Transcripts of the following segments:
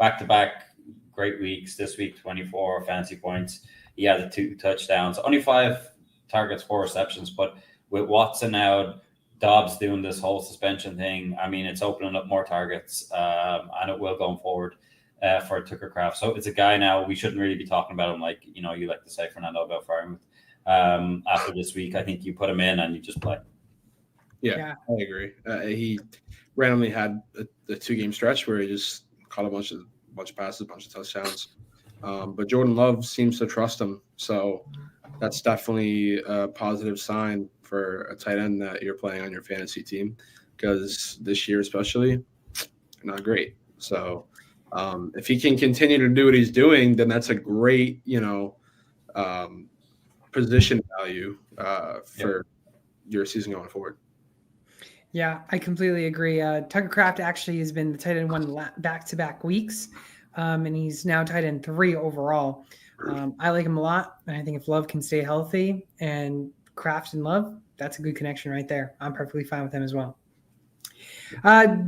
back-to-back great weeks. This week, 24 fantasy points. He had the 2 touchdowns, only 5 targets, 4 receptions. But with Watson out, Dobbs doing this whole suspension thing, I mean, it's opening up more targets, and it will going forward for Tucker Kraft. So it's a guy now, we shouldn't really be talking about him like, you like to say, Fernando, about firing. After this week, I think you put him in and you just play. Yeah. I agree. He randomly had a 2-game stretch where he just caught a bunch of passes, a bunch of touchdowns. But Jordan Love seems to trust him. So that's definitely a positive sign for a tight end that you're playing on your fantasy team, because this year especially, not great. So if he can continue to do what he's doing, then that's a great, position value for your season going forward. Yeah, I completely agree. Tucker Kraft actually has been the tight end 1 back-to-back weeks, and he's now tight end 3 overall. I like him a lot, and I think if Love can stay healthy and Kraft and Love, that's a good connection right there. I'm perfectly fine with him as well.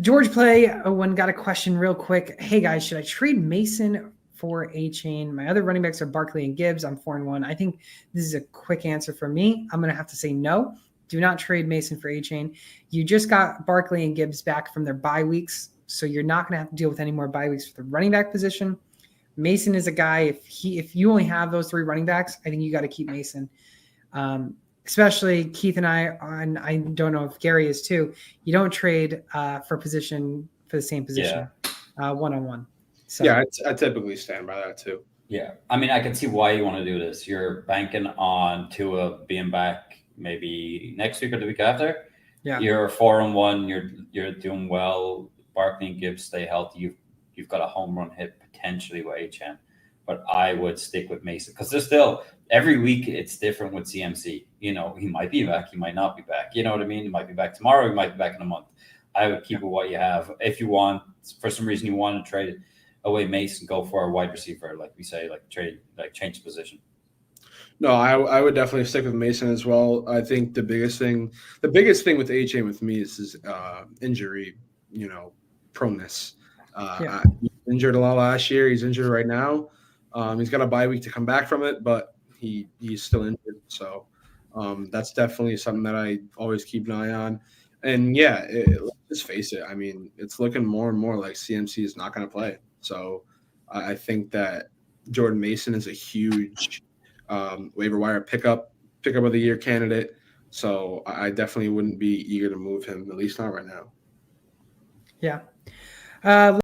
George Play got a question real quick. Hey guys, should I trade Mason for A-Chain? My other running backs are Barkley and Gibbs. I'm 4-1. I think this is a quick answer for me. I'm going to have to say no. Do not trade Mason for A-Chain. You just got Barkley and Gibbs back from their bye weeks, so you're not going to have to deal with any more bye weeks for the running back position. Mason is a guy, if you only have those 3 running backs, I think you got to keep Mason. Especially Keith and I don't know if Gary is too. You don't trade for the same position, one-on-one. So, yeah, I typically stand by that too. Yeah, I mean, I can see why you want to do this. You're banking on Tua being back maybe next week or the week after. Yeah, you're 4-1. You're doing well. Barkley and Gibbs stay healthy. You've got a home run hit potentially with HM, but I would stick with Mason because there's still every week it's different with CMC. He might be back, he might not be back. You know what I mean? He might be back tomorrow, he might be back in a month. I would keep with what you have. If you want, for some reason, you want to trade away Mason, go for a wide receiver, like we say, change position. No, I would definitely stick with Mason as well. I think the biggest thing with A-Chain with me is his injury, proneness. He injured a lot last year. He's injured right now. He's got a bye week to come back from it, but he's still injured. So that's definitely something that I always keep an eye on. And yeah, let's face it. I mean, it's looking more and more like CMC is not going to play. So I think that Jordan Mason is a huge waiver wire pickup of the year candidate. So I definitely wouldn't be eager to move him, at least not right now. Yeah.